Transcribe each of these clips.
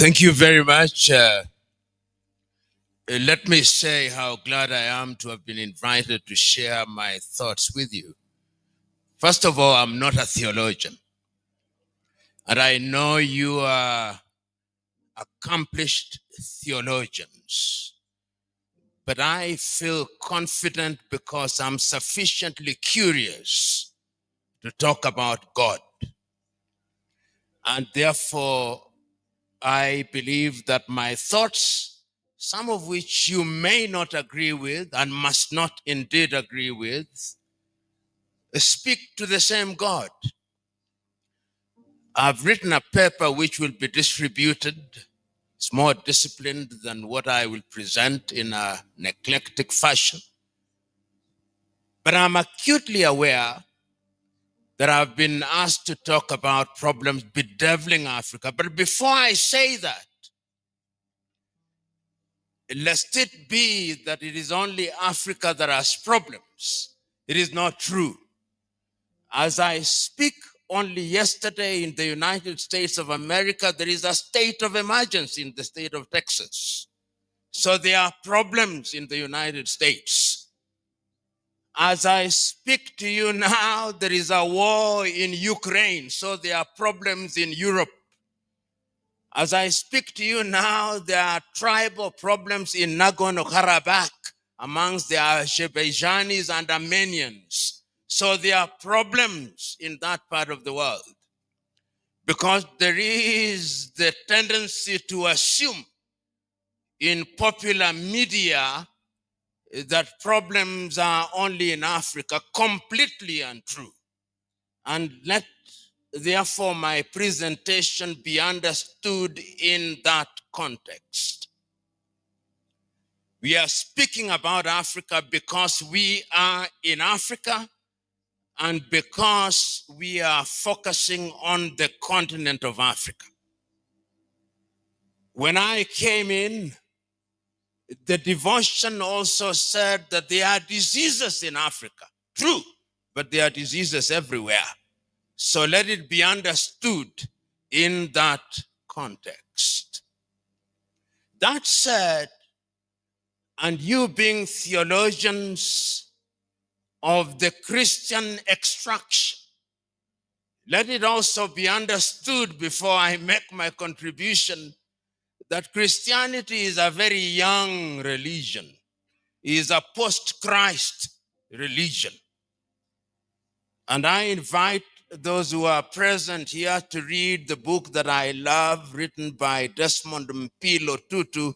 Thank you very much. Let me say how glad I am to have been invited to share my thoughts with you. First of all, I'm not a theologian, and I know you are accomplished theologians, but I feel confident because I'm sufficiently curious to talk about God. And therefore, I believe that my thoughts, some of which you may not agree with and must not indeed agree with, speak to the same God. I've written a paper which will be distributed. It's more disciplined than what I will present in an eclectic fashion. But I'm acutely aware that I've been asked to talk about problems bedeviling Africa. But before I say that, lest it be that it is only Africa that has problems. It is not true. As I speak only yesterday in the United States of America, there is a state of emergency in the state of Texas. So there are problems in the United States. As I speak to you now, there is a war in Ukraine. So there are problems in Europe. As I speak to you now, there are tribal problems in Nagorno-Karabakh amongst the Azerbaijanis and Armenians. So there are problems in that part of the world because there is the tendency to assume in popular media that problems are only in Africa, completely untrue. And let therefore my presentation be understood in that context. We are speaking about Africa because we are in Africa and because we are focusing on the continent of Africa. When I came in, the devotion also said that there are diseases in Africa. True, but there are diseases everywhere. So let it be understood in that context. That said, and you being theologians of the Christian extraction, let it also be understood before I make my contribution that Christianity is a very young religion. It is a post-Christ religion. And I invite those who are present here to read the book that I love, written by Desmond Tutu,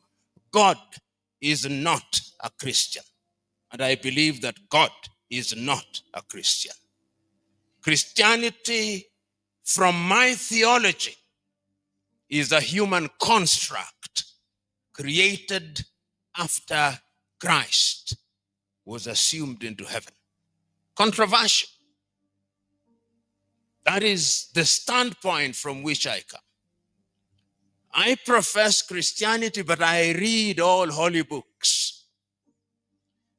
God is not a Christian. And I believe that God is not a Christian. Christianity, from my theology, is a human construct created after Christ was assumed into heaven. Controversial. That is the standpoint from which I come. I profess Christianity, but I read all holy books.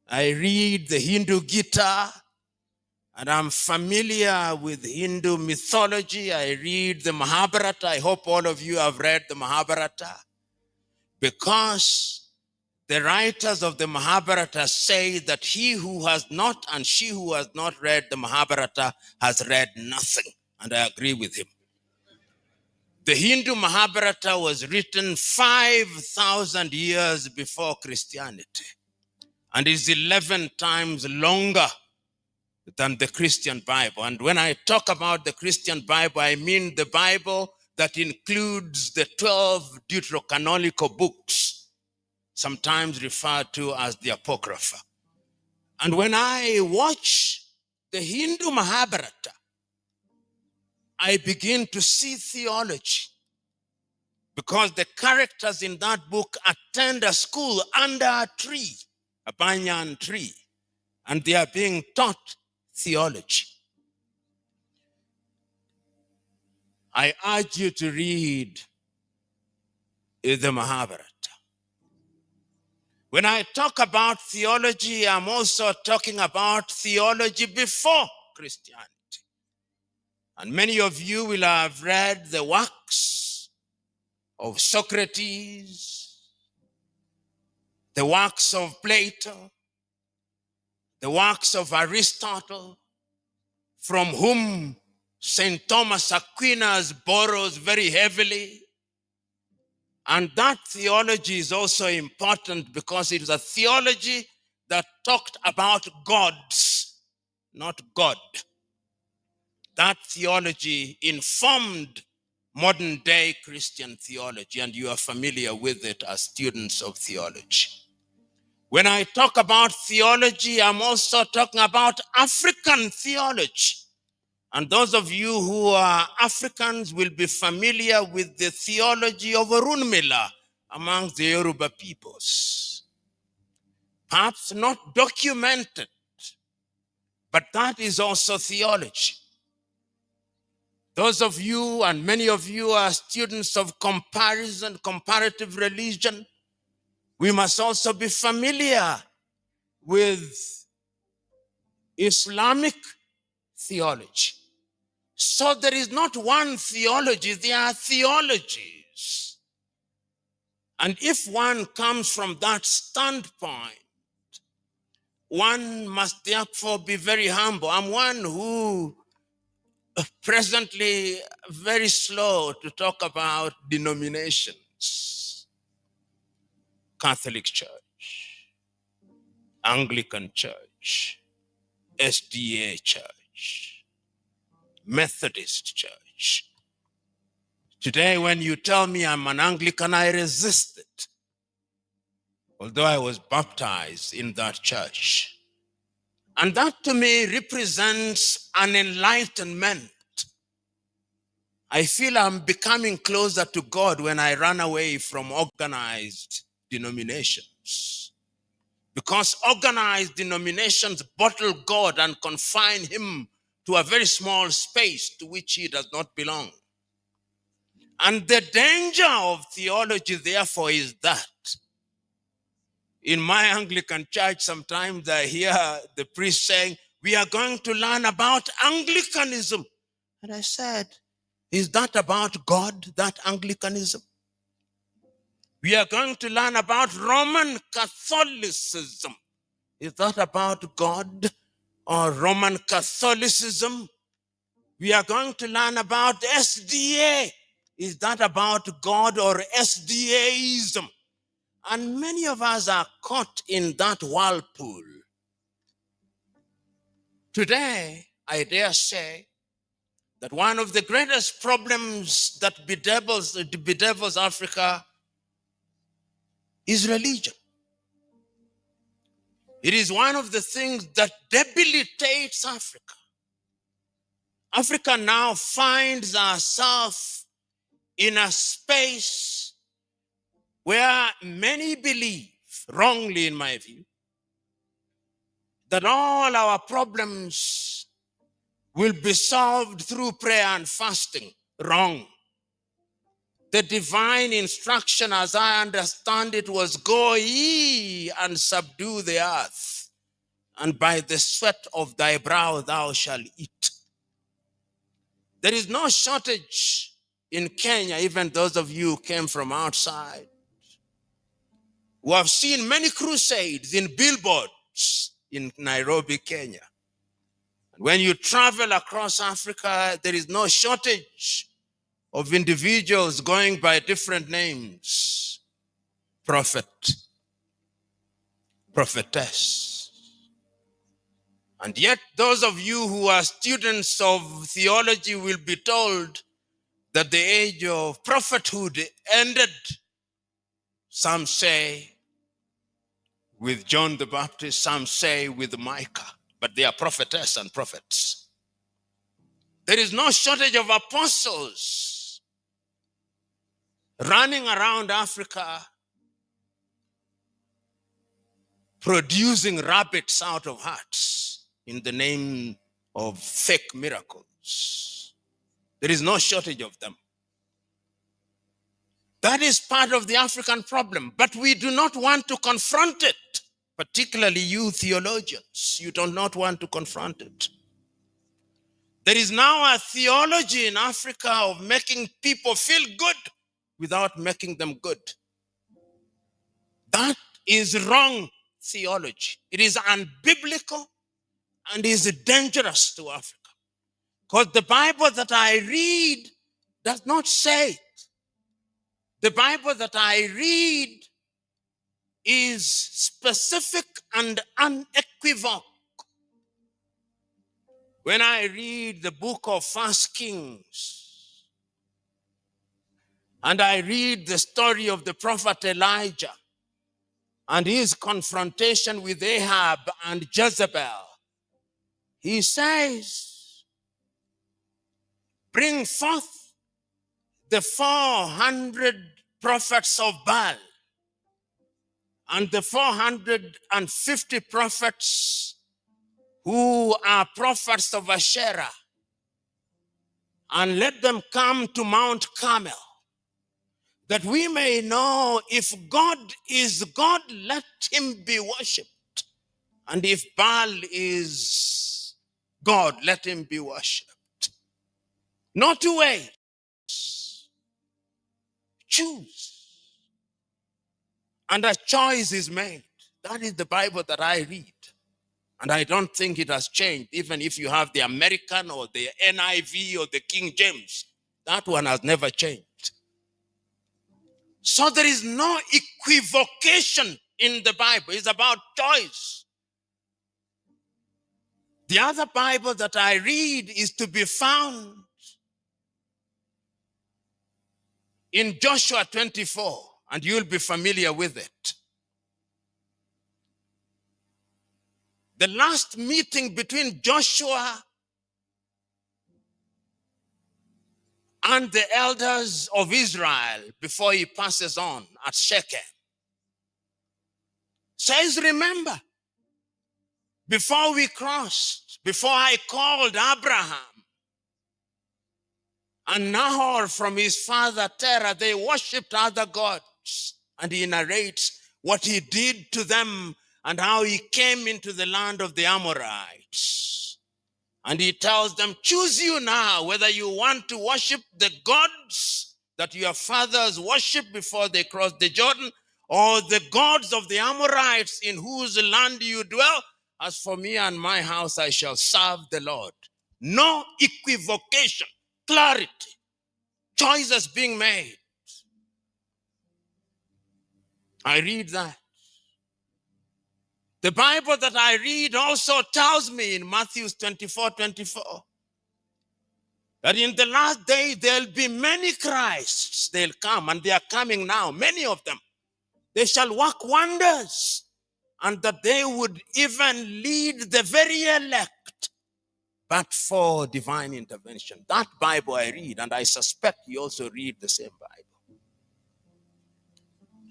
I read the Hindu Gita, and I'm familiar with Hindu mythology. I read the Mahabharata. I hope all of you have read the Mahabharata, because the writers of the Mahabharata say that he who has not and she who has not read the Mahabharata has read nothing. And I agree with him. The Hindu Mahabharata was written 5,000 years before Christianity and is 11 times longer than the Christian Bible. And when I talk about the Christian Bible, I mean the Bible that includes the 12 deuterocanonical books, sometimes referred to as the Apocrypha. And when I watch the Hindu Mahabharata, I begin to see theology, because the characters in that book attend a school under a tree, a banyan tree, and they are being taught theology. I urge you to read the Mahabharata. When I talk about theology, I'm also talking about theology before Christianity. And many of you will have read the works of Socrates, the works of Plato, the works of Aristotle, from whom St. Thomas Aquinas borrows very heavily. And that theology is also important because it is a theology that talked about gods, not God. That theology informed modern day Christian theology, and you are familiar with it as students of theology. When I talk about theology, I'm also talking about African theology. And those of you who are Africans will be familiar with the theology of Orunmila among the Yoruba peoples. Perhaps not documented, but that is also theology. Those of you, and many of you, are students of comparative religion. We must also be familiar with Islamic theology. So there is not one theology, there are theologies. And if one comes from that standpoint, one must therefore be very humble. I'm one who presently very slow to talk about denominations. Catholic Church, Anglican Church, SDA Church, Methodist Church. Today, when you tell me I'm an Anglican, I resist it. Although I was baptized in that church. And that to me represents an enlightenment. I feel I'm becoming closer to God when I run away from organized denominations. Because organized denominations bottle God and confine him to a very small space to which he does not belong. And the danger of theology, therefore, is that in my Anglican church, sometimes I hear the priest saying, we are going to learn about Anglicanism. And I said, is that about God, that Anglicanism? We are going to learn about Roman Catholicism. Is that about God or Roman Catholicism? We are going to learn about SDA. Is that about God or SDAism? And many of us are caught in that whirlpool. Today, I dare say that one of the greatest problems that bedevils Africa is religion. It is one of the things that debilitates Africa. Africa now finds herself in a space where many believe, wrongly in my view, that all our problems will be solved through prayer and fasting. Wrong. The divine instruction, as I understand it, was go ye and subdue the earth, and by the sweat of thy brow thou shalt eat. There is no shortage in Kenya, even those of you who came from outside, who have seen many crusades in billboards in Nairobi, Kenya. When you travel across Africa, there is no shortage of individuals going by different names. Prophet, prophetess. And yet those of you who are students of theology will be told that the age of prophethood ended, some say with John the Baptist, some say with Micah, but they are prophetess and prophets. There is no shortage of apostles running around Africa producing rabbits out of hats in the name of fake miracles. There is no shortage of them. That is part of the African problem, but we do not want to confront it, particularly you theologians. You do not want to confront it. There is now a theology in Africa of making people feel good without making them good. That is wrong theology. It is unbiblical and is dangerous to Africa. Because the Bible that I read does not say it. The Bible that I read is specific and unequivocal. When I read the book of First Kings and I read the story of the prophet Elijah and his confrontation with Ahab and Jezebel, he says, bring forth the 400 prophets of Baal and the 450 prophets who are prophets of Asherah, and let them come to Mount Carmel, that we may know if God is God, let him be worshipped. And if Baal is God, let him be worshipped. Not to wait. Choose. And a choice is made. That is the Bible that I read. And I don't think it has changed, even if you have the American or the NIV or the King James. That one has never changed. So there is no equivocation in the Bible. It's about choice. The other Bible that I read is to be found in Joshua 24, and you'll be familiar with it. The last meeting between Joshua and the elders of Israel before he passes on at Shechem says, remember, before we crossed, before I called Abraham and Nahor from his father Terah, they worshipped other gods. And he narrates what he did to them and how he came into the land of the Amorites. And he tells them, choose you now whether you want to worship the gods that your fathers worshiped before they crossed the Jordan, or the gods of the Amorites in whose land you dwell. As for me and my house, I shall serve the Lord. No equivocation, clarity, choices being made. I read that. The Bible that I read also tells me in Matthew 24:24 that in the last day there'll be many Christs. They'll come, and they are coming now, many of them. They shall work wonders, and that they would even lead the very elect, but for divine intervention. That Bible I read, and I suspect you also read the same Bible.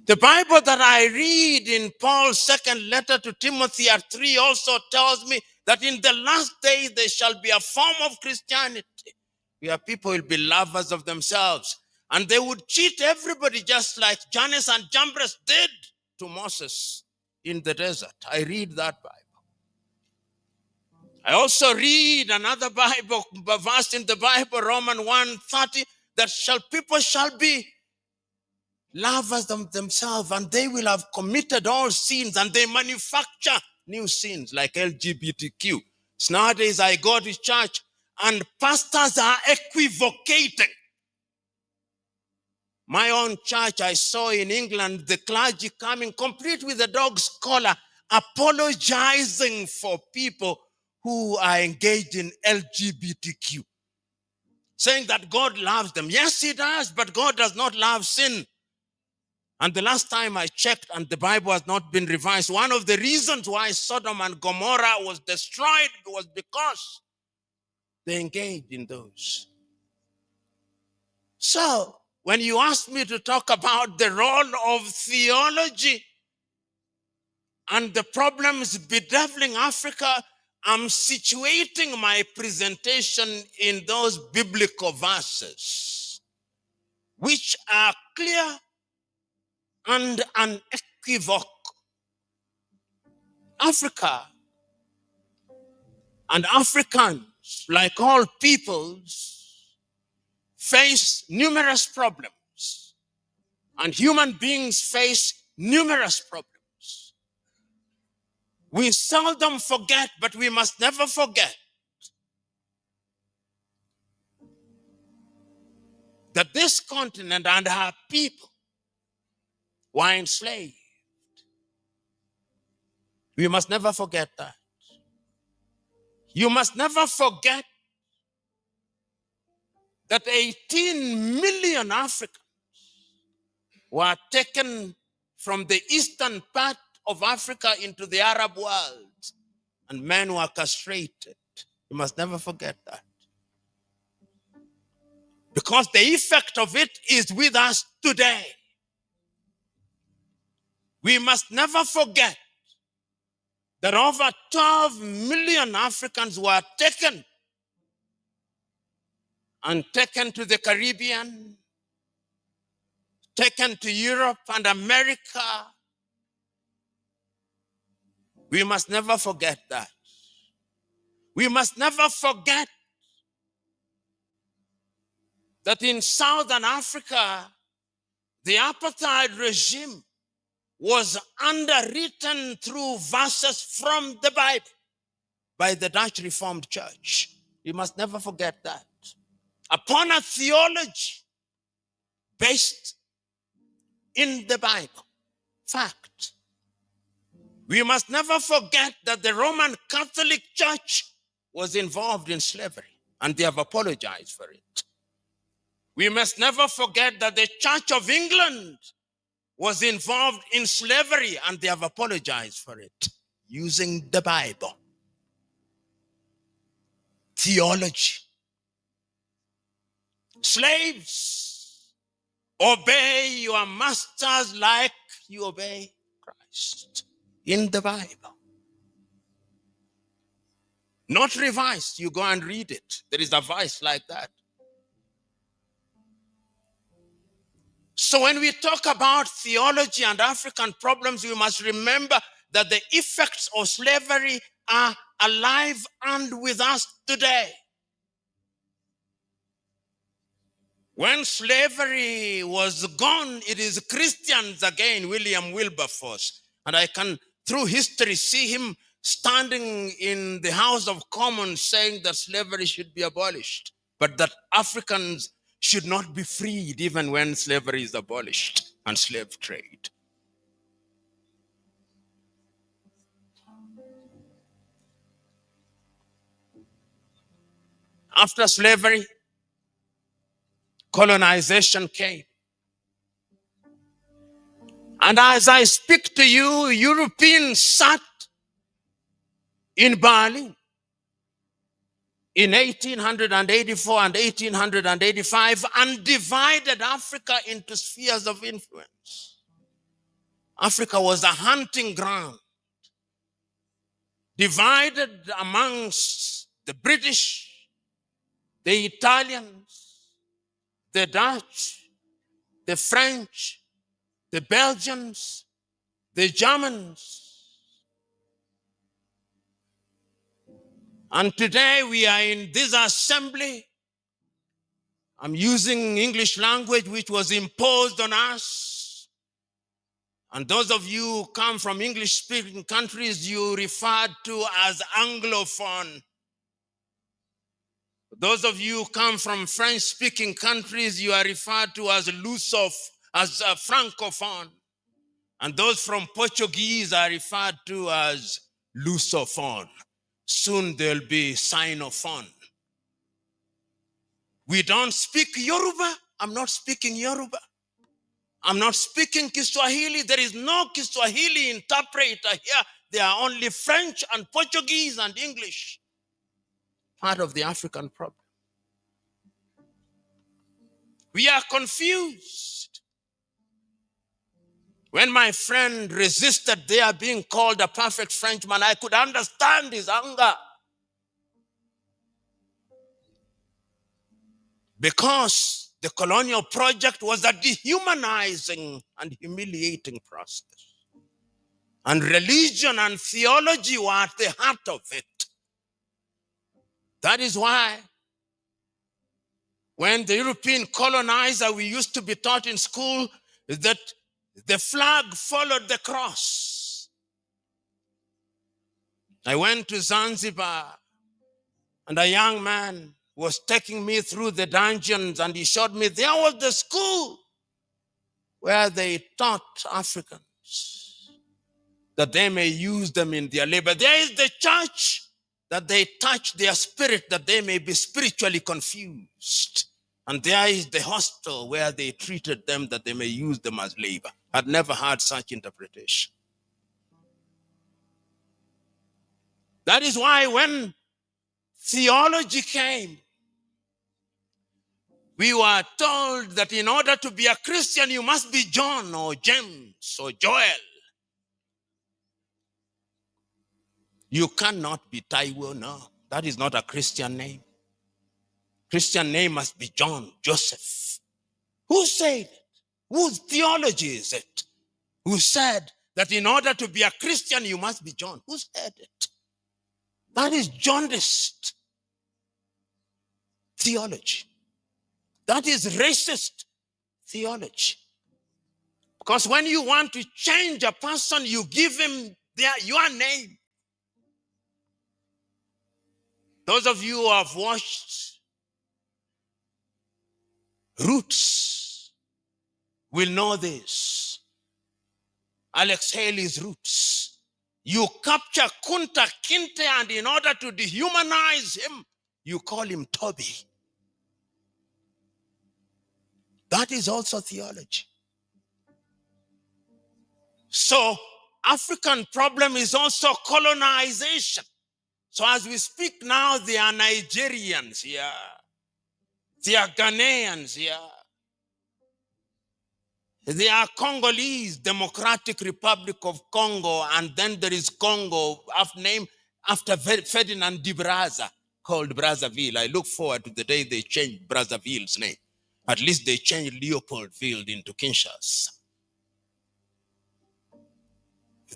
The Bible that I read in Paul's second letter to Timothy at 3 also tells me that in the last days there shall be a form of Christianity where people will be lovers of themselves, and they would cheat everybody just like Jannes and Jambres did to Moses in the desert. I read that Bible. I also read another Bible verse in the Bible, Romans 1:30, that people shall be lovers of themselves, and they will have committed all sins, and they manufacture new sins like LGBTQ. So nowadays I go to church and pastors are equivocating. My own church, I saw in England, the clergy coming complete with a dog's collar, apologizing for people who are engaged in LGBTQ, saying that God loves them. Yes, he does, but God does not love sin. And the last time I checked, and the Bible has not been revised, one of the reasons why Sodom and Gomorrah was destroyed was because they engaged in those. So, when you ask me to talk about the role of theology and the problems bedeviling Africa, I'm situating my presentation in those biblical verses, which are clear and unequivocal. Africa and Africans, like all peoples, face numerous problems. And human beings face numerous problems. We seldom forget, but we must never forget that this continent and our people were enslaved. We must never forget that. You must never forget that 18 million Africans were taken from the eastern part of Africa into the Arab world, and men were castrated. You must never forget that. Because the effect of it is with us today. We must never forget that over 12 million Africans were taken to the Caribbean, taken to Europe and America. We must never forget that. We must never forget that in Southern Africa, the apartheid regime was underwritten through verses from the Bible by the Dutch Reformed Church. We must never forget that. Upon a theology based in the Bible. Fact. We must never forget that the Roman Catholic Church was involved in slavery, and they have apologized for it. We must never forget that the Church of England was involved in slavery, and they have apologized for it, using the Bible. Theology. Slaves, obey your masters like you obey Christ. In the Bible. Not revised. You go and read it. There is a verse like that. So when we talk about theology and African problems, we must remember that the effects of slavery are alive and with us today. When slavery was gone, it is Christians again, William Wilberforce. And I can, through history, see him standing in the House of Commons saying that slavery should be abolished, but that Africans should not be freed even when slavery is abolished and slave trade. After slavery, colonization came. And as I speak to you, Europeans sat in Berlin in 1884 and 1885 and divided Africa into spheres of influence. Africa was a hunting ground, divided amongst the British, the Italians, the Dutch, the French, the Belgians, the Germans. And today we are in this assembly. I'm using English language which was imposed on us. And those of you who come from English-speaking countries, you referred to as Anglophone. Those of you who come from French-speaking countries, you are referred to as Francophone. And those from Portuguese are referred to as Lusophone. Soon there'll be Sinophone. We don't speak Yoruba. I'm not speaking Yoruba. I'm not speaking Kiswahili. There is no Kiswahili interpreter here. There are only French and Portuguese and English. Part of the African problem. We are confused. When my friend resisted their being called a perfect Frenchman, I could understand his anger. Because the colonial project was a dehumanizing and humiliating process. And religion and theology were at the heart of it. That is why when the European colonizer, we used to be taught in school is that the flag followed the cross. I went to Zanzibar, and a young man was taking me through the dungeons, and he showed me there was the school where they taught Africans that they may use them in their labor. There is the church that they touch their spirit, that they may be spiritually confused. And there is the hostel where they treated them that they may use them as labor. I'd never heard such interpretation. That is why when theology came, we were told that in order to be a Christian, you must be John or James or Joel. You cannot be Taiwo, no. That is not a Christian name. Christian name must be John, Joseph. Who said it? Whose theology is it? Who said that in order to be a Christian, you must be John? Who said it? That is jaundiced theology. That is racist theology. Because when you want to change a person, you give him your name. Those of you who have watched Roots will know this. Alex Haley's Roots. You capture Kunta Kinte, and in order to dehumanize him, you call him Toby. That is also theology. So, African problem is also colonization. So as we speak now, there are Nigerians here. There are Ghanaians here. There are Congolese, Democratic Republic of Congo, and then there is Congo, named after Ferdinand de Brazza, called Brazzaville. I look forward to the day they change Brazzaville's name. At least they changed Leopoldville into Kinshasa.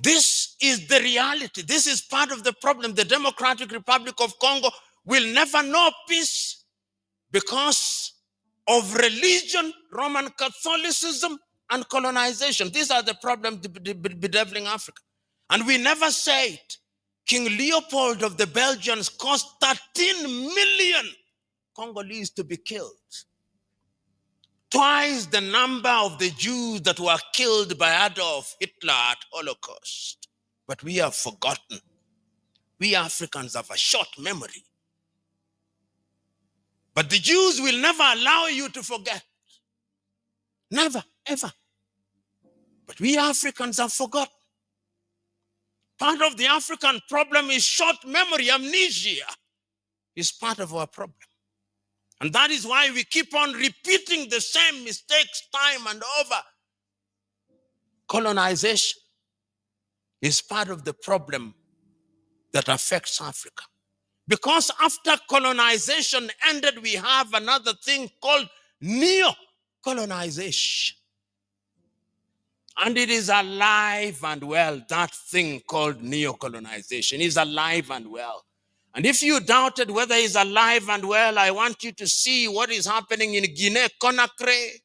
This is the reality. This is part of the problem. The Democratic Republic of Congo will never know peace because of religion, Roman Catholicism, and colonization. These are the problems bedeviling Africa. And we never say it. King Leopold of the Belgians caused 13 million Congolese to be killed. Twice the number of the Jews that were killed by Adolf Hitler at Holocaust. But we have forgotten. We Africans have a short memory. But the Jews will never allow you to forget. Never, ever. But we Africans have forgotten. Part of the African problem is short memory, amnesia is part of our problem. And that is why we keep on repeating the same mistakes time and over. Colonization is part of the problem that affects Africa. Because after colonization ended, we have another thing called Neo-Colonization. And it is alive and well. That thing called Neo-Colonization is alive and well. And if you doubted whether it's alive and well, I want you to see what is happening in Guinea-Conakry.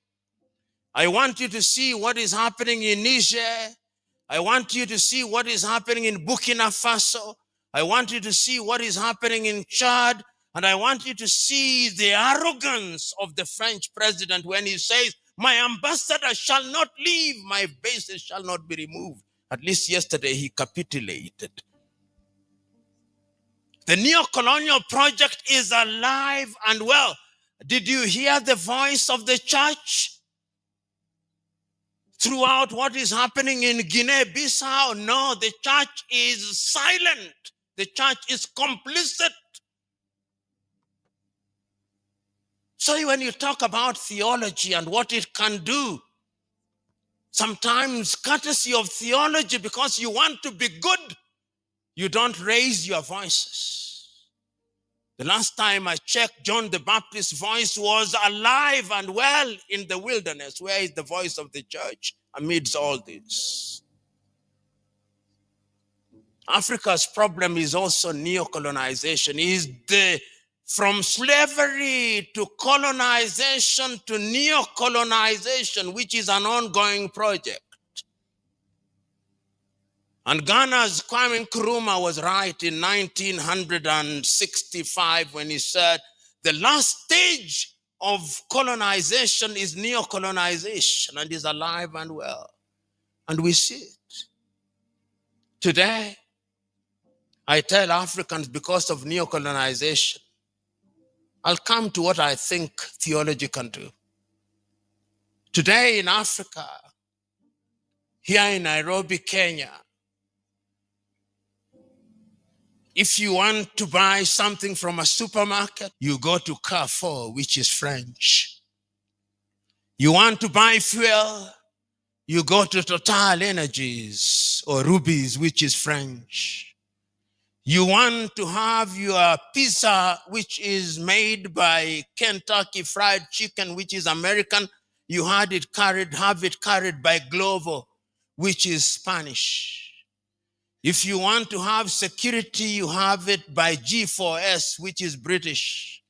I want you to see what is happening in Niger. I want you to see what is happening in Burkina Faso. I want you to see what is happening in Chad. And I want you to see the arrogance of the French president when he says, my ambassador shall not leave, my bases shall not be removed. At least yesterday he capitulated. The neo-colonial project is alive and well. Did you hear the voice of the church throughout what is happening in Guinea-Bissau? No, the church is silent. The church is complicit. So when you talk about theology and what it can do, sometimes courtesy of theology, because you want to be good, you don't raise your voices. The last time I checked, John the Baptist's voice was alive and well in the wilderness. Where is the voice of the church amidst all this? Africa's problem is also neo-colonization, is the from slavery to colonization to neo-colonization, which is an ongoing project. And Ghana's Kwame Nkrumah was right in 1965 when he said, the last stage of colonization is neo-colonization, and is alive and well. And we see it. Today, I tell Africans, because of neo-colonization, I'll come to what I think theology can do. Today in Africa, here in Nairobi, Kenya, if you want to buy something from a supermarket, you go to Carrefour, which is French. You want to buy fuel, you go to Total Energies or Rubies, which is French. You want to have your pizza, which is made by Kentucky Fried Chicken, which is American, you have it carried by Glovo, which is Spanish. If you want to have security, you have it by G4S, which is British.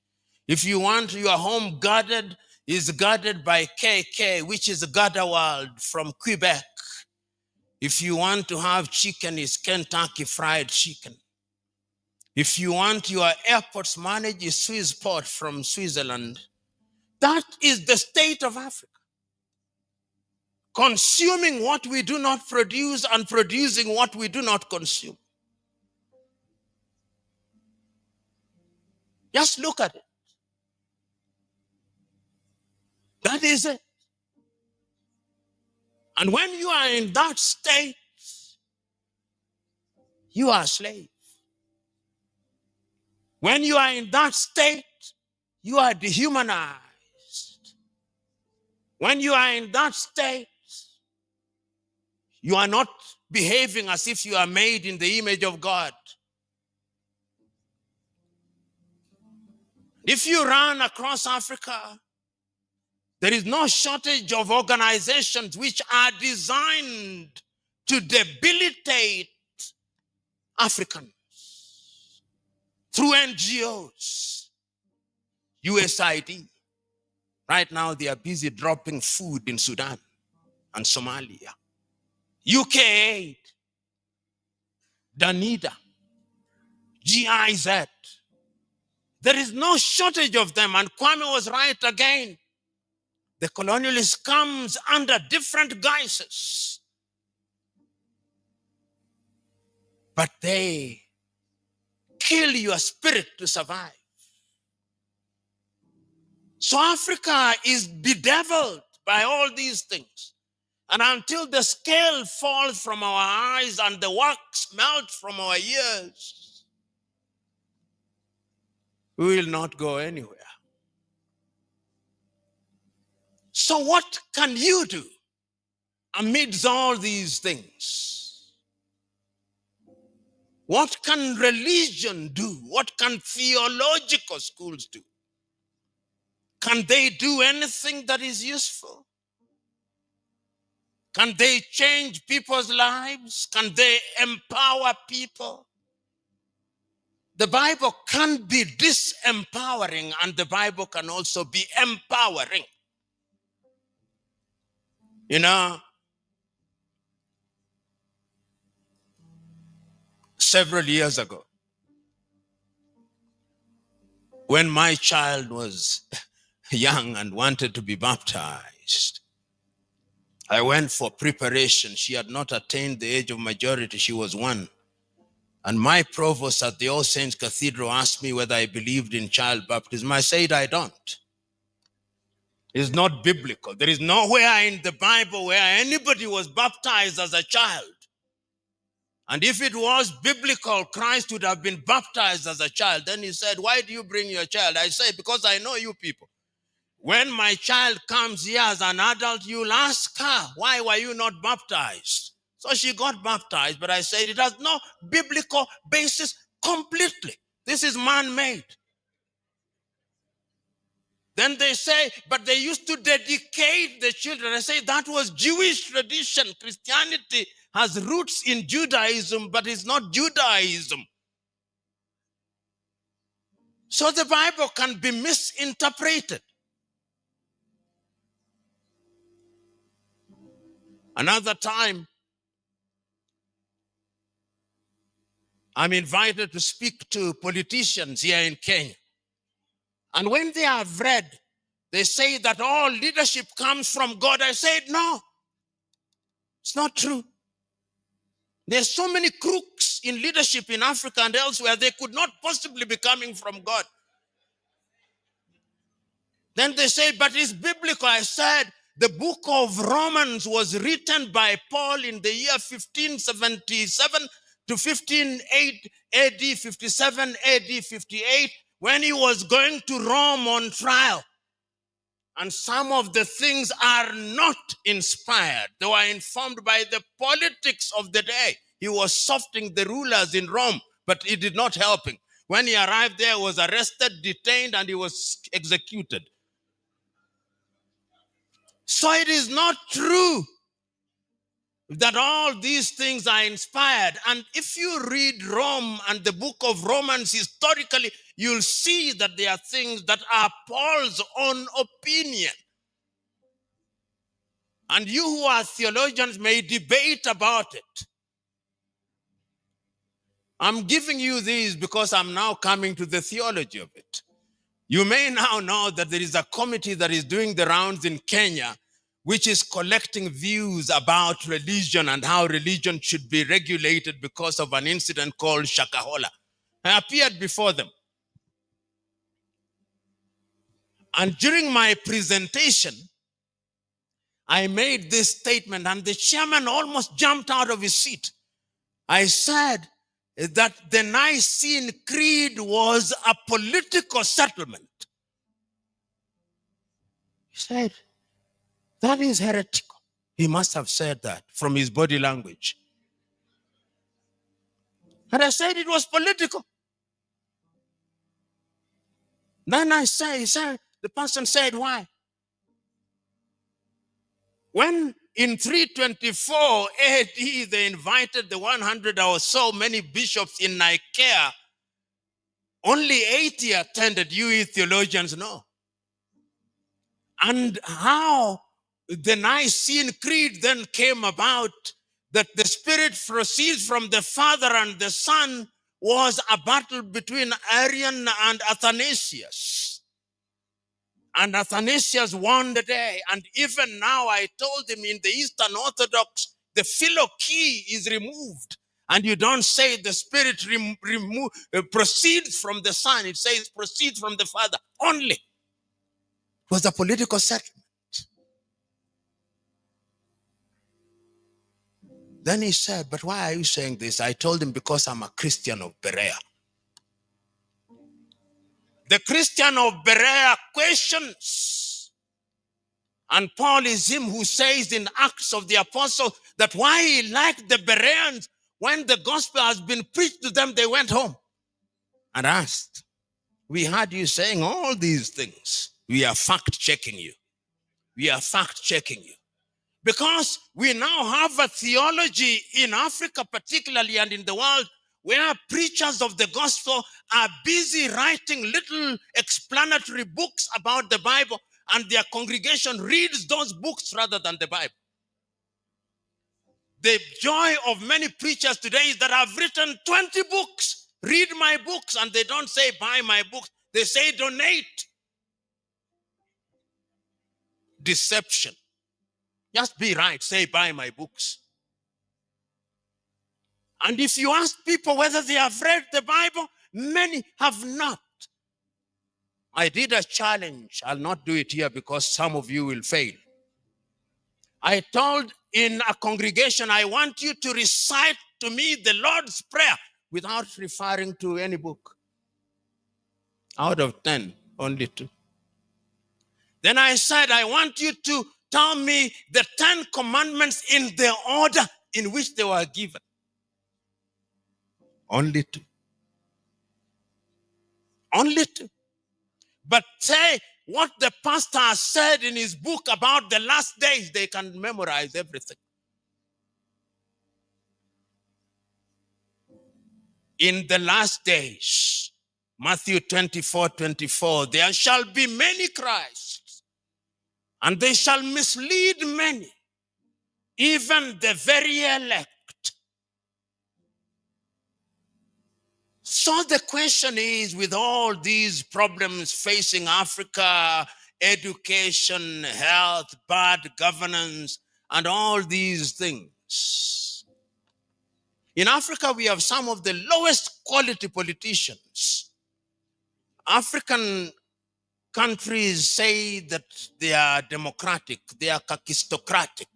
If you want your home guarded, is guarded by KK, which is Gardewald from Quebec. If you want to have chicken, it's Kentucky Fried Chicken. If you want your airports managed, is Swissport from Switzerland. That is the state of Africa. Consuming what we do not produce and producing what we do not consume. Just look at it. That is it. And when you are in that state, you are a slave. When you are in that state, you are dehumanized. When you are in that state, you are not behaving as if you are made in the image of God. If you run across Africa, there is no shortage of organizations which are designed to debilitate Africans through NGOs, USAID. Right now, they are busy dropping food in Sudan and Somalia. UK Aid, Danida, GIZ. There is no shortage of them, and Kwame was right again. The colonialist comes under different guises, but they kill your spirit to survive. So Africa is bedeviled by all these things. And until the scale falls from our eyes and the wax melts from our ears, we will not go anywhere. So what can you do amidst all these things? What can religion do? What can theological schools do? Can they do anything that is useful? Can they change people's lives? Can they empower people? The Bible can be disempowering, and the Bible can also be empowering. You know, several years ago, when my child was young and wanted to be baptized, I went for preparation. She had not attained the age of majority. She was 1. And my provost at the All Saints Cathedral asked me whether I believed in child baptism. I said, I don't. It's not biblical. There is nowhere in the Bible where anybody was baptized as a child. And if it was biblical, Christ would have been baptized as a child. Then he said, why do you bring your child? I said, because I know you people. When my child comes here as an adult, you'll ask her, why were you not baptized? So she got baptized, but I said it has no biblical basis completely. This is man-made. Then they say, but they used to dedicate the children. I say that was Jewish tradition. Christianity has roots in Judaism, but it's not Judaism. So the Bible can be misinterpreted. Another time, I'm invited to speak to politicians here in Kenya. And when they have read, they say that all leadership comes from God. I said, no, it's not true. There's so many crooks in leadership in Africa and elsewhere, they could not possibly be coming from God. Then they say, but it's biblical. I said, the book of Romans was written by Paul in the year 1577 to 1508 AD, 57 AD, 58, when he was going to Rome on trial. And some of the things are not inspired. They were informed by the politics of the day. He was softening the rulers in Rome, but it did not help him. When he arrived there, he was arrested, detained, and he was executed. So it is not true that all these things are inspired. And if you read Rome and the book of Romans historically, you'll see that there are things that are Paul's own opinion. And you who are theologians may debate about it. I'm giving you these because I'm now coming to the theology of it. You may now know that there is a committee that is doing the rounds in Kenya, which is collecting views about religion and how religion should be regulated because of an incident called Shakahola. I appeared before them. And during my presentation, I made this statement, and the chairman almost jumped out of his seat. I said that the Nicene Creed was a political settlement. He said, that is heretical. He must have said that from his body language. And I said it was political. Then the person said, why? When in 324 AD, they invited the 100 or so many bishops in Nicaea, only 80 attended. You theologians know. And how the Nicene Creed then came about, that the Spirit proceeds from the Father and the Son, was a battle between Arian and Athanasius. And Athanasius won the day. And even now, I told him, in the Eastern Orthodox, the philo key is removed. And you don't say the Spirit proceeds from the Son. It says proceeds from the Father only. It was a political settlement. Then he said, but why are you saying this? I told him, because I'm a Christian of Berea. The Christian of Berea questions. And Paul is him who says in Acts of the Apostles that why he liked the Bereans, when the gospel has been preached to them, they went home and asked, we heard you saying all these things. We are fact-checking you. We are fact-checking you. Because we now have a theology in Africa particularly, and in the world, where preachers of the gospel are busy writing little explanatory books about the Bible, and their congregation reads those books rather than the Bible. The joy of many preachers today is that I've written 20 books. Read my books, and they don't say buy my books. They say donate. Deception. Just be right. Say buy my books. And if you ask people whether they have read the Bible, many have not. I did a challenge. I'll not do it here because some of you will fail. I told in a congregation, I want you to recite to me the Lord's Prayer without referring to any book. Out of 10, only 2. Then I said, I want you to tell me the 10 commandments in the order in which they were given. Only 2. Only 2. But say what the pastor has said in his book about the last days, they can memorize everything. In the last days, Matthew 24:24, there shall be many Christs, and they shall mislead many, even the very elect. So the question is, with all these problems facing Africa, education, health, bad governance, and all these things, in Africa, we have some of the lowest quality politicians. African countries say that they are democratic, they are kakistocratic.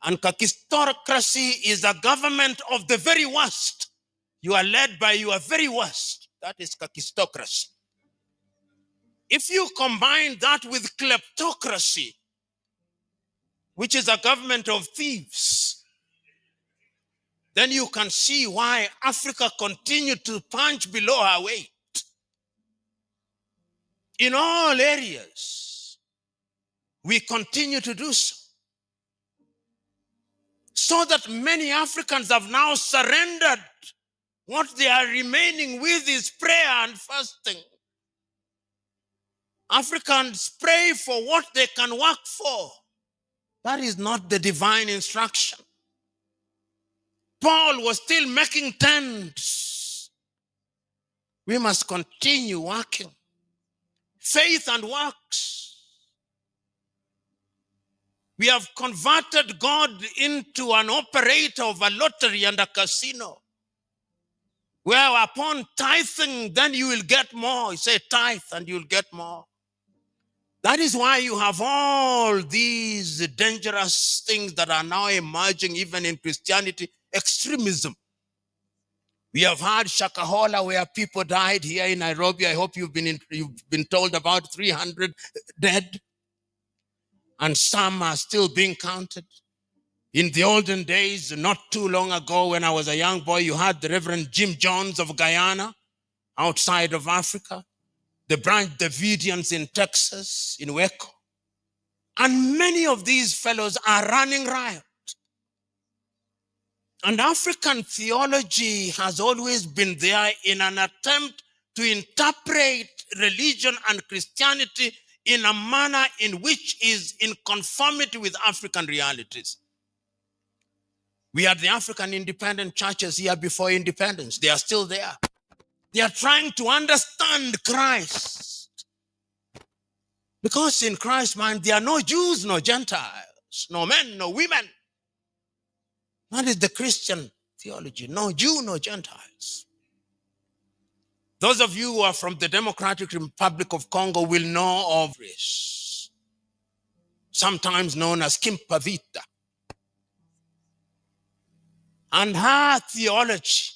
And kakistocracy is a government of the very worst. You are led by your very worst. That is kakistocracy. If you combine that with kleptocracy, which is a government of thieves, then you can see why Africa continued to punch below her weight in all areas. We continue to do so. So that many Africans have now surrendered. What they are remaining with is prayer and fasting. Africans pray for what they can work for. That is not the divine instruction. Paul was still making tents. We must continue working. Faith and works. We have converted God into an operator of a lottery and a casino, where upon tithing, then you will get more. You say tithe and you'll get more. That is why you have all these dangerous things that are now emerging even in Christianity. Extremism. We have had Shakahola where people died here in Nairobi. I hope you've been told about 300 dead. And some are still being counted. In the olden days, not too long ago when I was a young boy, you had the Reverend Jim Jones of Guyana, outside of Africa, the Branch Davidians in Texas, in Waco. And many of these fellows are running riot. And African theology has always been there in an attempt to interpret religion and Christianity in a manner in which is in conformity with African realities. We had the African independent churches here before independence. They are still there. They are trying to understand Christ. Because in Christ's mind, there are no Jews, no Gentiles, no men, no women. That is the Christian theology. No Jew, no Gentiles. Those of you who are from the Democratic Republic of Congo will know of this, sometimes known as Kimpavita. And her theology,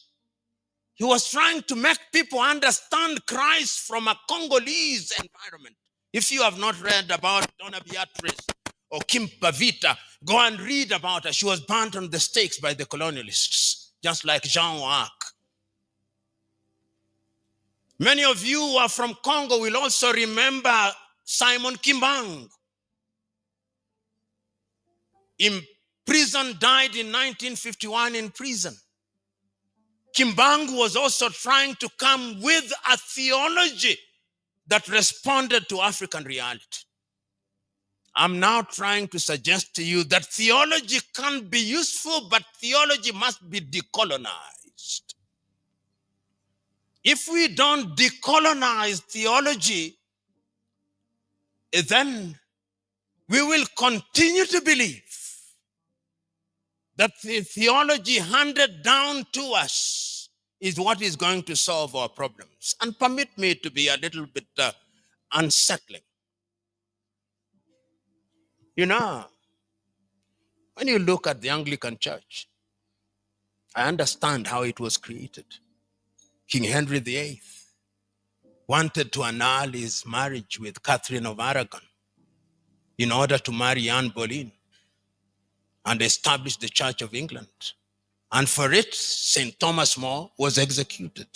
he was trying to make people understand Christ from a Congolese environment. If you have not read about Donna Beatrice or Kimpavita, go and read about her. She was burnt on the stakes by the colonialists, just like Jean d'Arc. Many of you who are from Congo will also remember Simon Kimbangu. In prison, died in 1951 in prison. Kimbangu was also trying to come with a theology that responded to African reality. I'm now trying to suggest to you that theology can be useful, but theology must be decolonized. If we don't decolonize theology, then we will continue to believe that the theology handed down to us is what is going to solve our problems. And permit me to be a little bit unsettling. You know, when you look at the Anglican Church, I understand how it was created. King Henry VIII wanted to annul his marriage with Catherine of Aragon in order to marry Anne Boleyn and establish the Church of England. And for it, St. Thomas More was executed.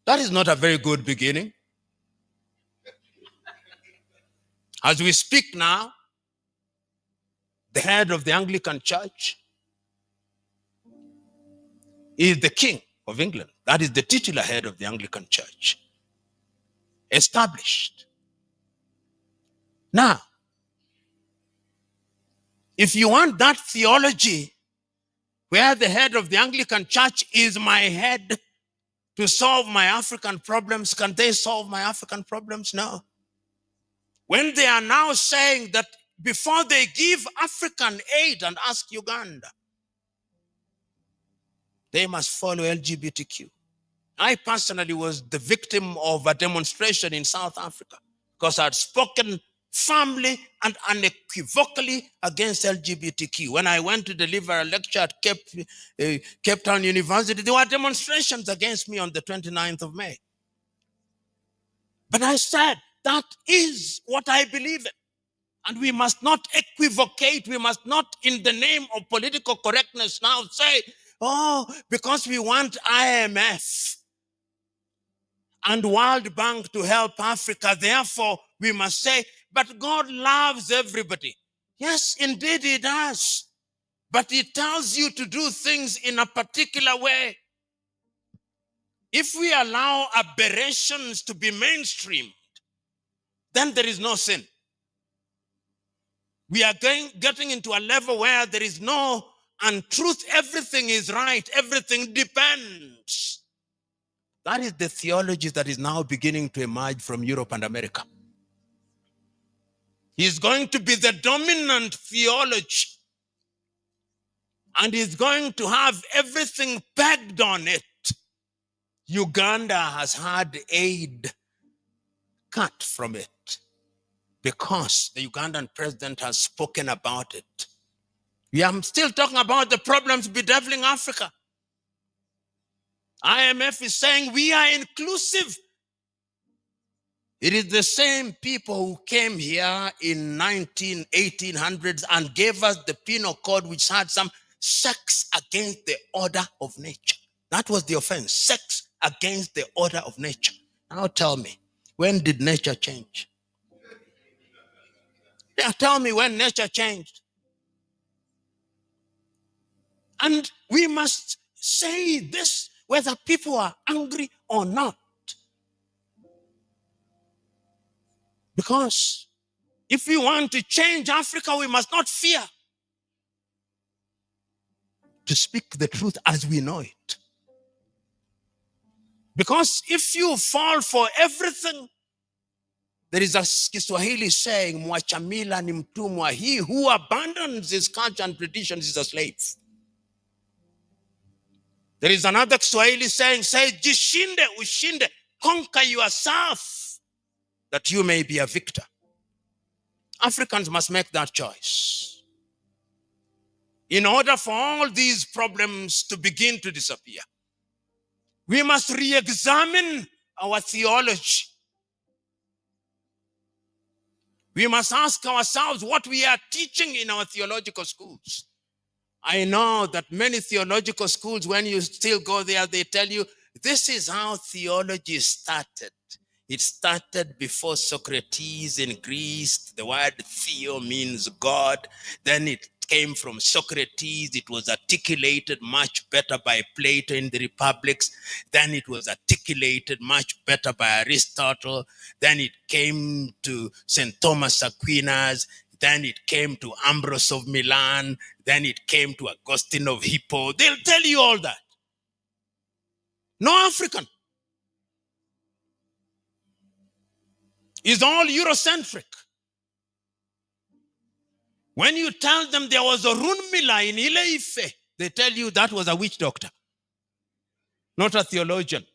That is not a very good beginning. As we speak now, the head of the Anglican Church is the King of England. That is the titular head of the Anglican Church. established. Now, if you want that theology where the head of the Anglican Church is my head to solve my African problems, can they solve my African problems? No. When they are now saying that before they give African aid and ask Uganda, they must follow LGBTQ. I personally was the victim of a demonstration in South Africa because I had spoken firmly and unequivocally against LGBTQ. When I went to deliver a lecture at Cape Town University, there were demonstrations against me on the 29th of May. But I said, that is what I believe in. And we must not equivocate. We must not, in the name of political correctness, now say, oh, because we want IMF and World Bank to help Africa, therefore we must say, but God loves everybody. Yes, indeed he does. But he tells you to do things in a particular way. If we allow aberrations to be mainstream, then there is no sin. We are getting into a level where there is no untruth. Everything is right. Everything depends. That is the theology that is now beginning to emerge from Europe and America. He's going to be the dominant theology. And he's going to have everything pegged on it. Uganda has had aid cut from it because the Ugandan president has spoken about it. We are still talking about the problems bedeviling Africa. IMF is saying we are inclusive. It is the same people who came here in 1800s and gave us the penal code, which had some sex against the order of nature. That was the offense, sex against the order of nature. Now tell me, when did nature change? Yeah, tell me when nature changed. And we must say this whether people are angry or not. Because if we want to change Africa, we must not fear to speak the truth as we know it. Because if you fall for everything, there is a Kiswahili saying, mwachamila ni mtumwa. He who abandons his culture and traditions is a slave. There is another Kiswahili saying, say, jishinde ushinde, conquer yourself, that you may be a victor. Africans must make that choice. In order for all these problems to begin to disappear, we must re-examine our theology. We must ask ourselves what we are teaching in our theological schools. I know that many theological schools, when you still go there, they tell you, this is how theology started. It started before Socrates in Greece. The word theo means God. Then it came from Socrates. It was articulated much better by Plato in the Republics. Then it was articulated much better by Aristotle. Then it came to St. Thomas Aquinas. Then it came to Ambrose of Milan. Then it came to Augustine of Hippo. They'll tell you all that. No African. It's all Eurocentric. When you tell them there was a Runmila in Ile-Ife, they tell you that was a witch doctor, not a theologian.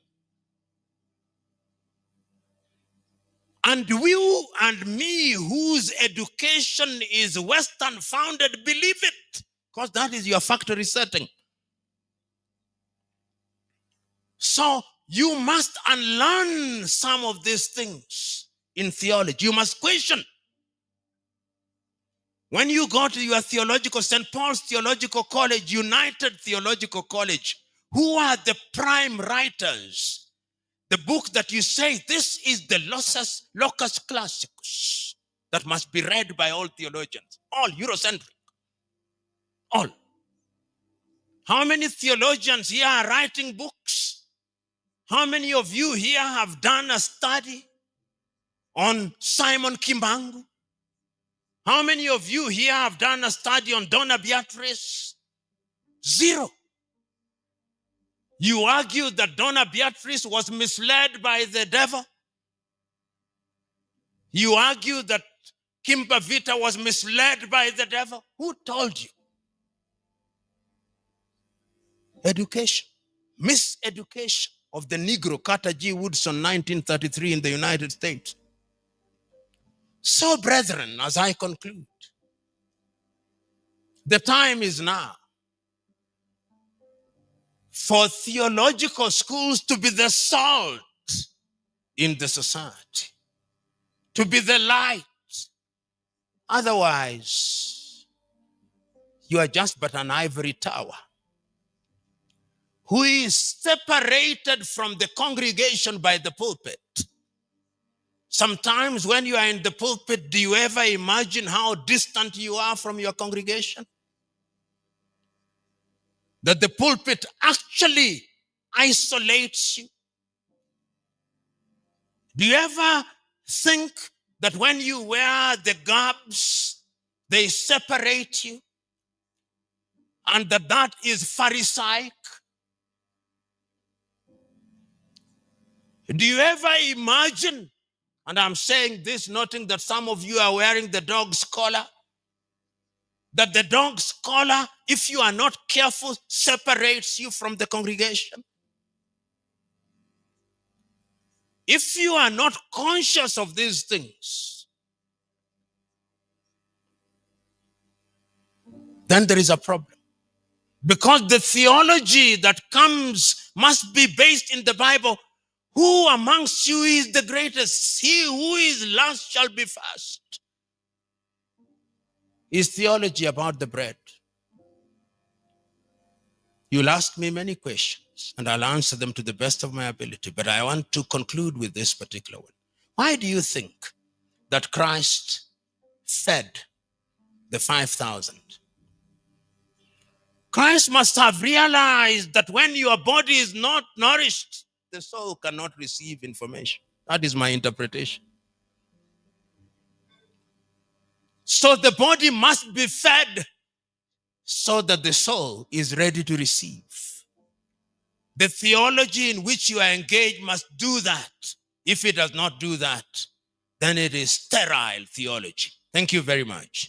And you and me, whose education is Western founded, believe it, because that is your factory setting. So you must unlearn some of these things in theology. You must question. When you go to your theological, St. Paul's Theological College, United Theological College, who are the prime writers? The book that you say, this is the Locus Classicus that must be read by all theologians, all Eurocentric, all. How many theologians here are writing books? How many of you here have done a study on Simon Kimbangu? How many of you here have done a study on Donna Beatrice? Zero. You argue that Donna Beatrice was misled by the devil. You argue that Kimba Vita was misled by the devil. Who told you? Education. Miseducation of the Negro, Carter G. Woodson, 1933 in the United States. So, brethren, as I conclude, the time is now for theological schools to be the salt in the society, to be the light. Otherwise, you are just but an ivory tower who is separated from the congregation by the pulpit. Sometimes when you are in the pulpit, do you ever imagine how distant you are from your congregation? That the pulpit actually isolates you. Do you ever think that when you wear the garbs, they separate you? And that is Pharisaic? Do you ever imagine, and I'm saying this noting that some of you are wearing the dog's collar, that the dog's collar, if you are not careful, separates you from the congregation? If you are not conscious of these things, then there is a problem. Because the theology that comes must be based in the Bible. Who amongst you is the greatest? He who is last shall be first. Is theology about the bread? You'll ask me many questions, and I'll answer them to the best of my ability. But I want to conclude with this particular one. Why do you think that Christ fed the 5,000? Christ must have realized that when your body is not nourished, the soul cannot receive information. That is my interpretation. So the body must be fed so that the soul is ready to receive. The theology in which you are engaged must do that. If it does not do that, then it is sterile theology. Thank you very much.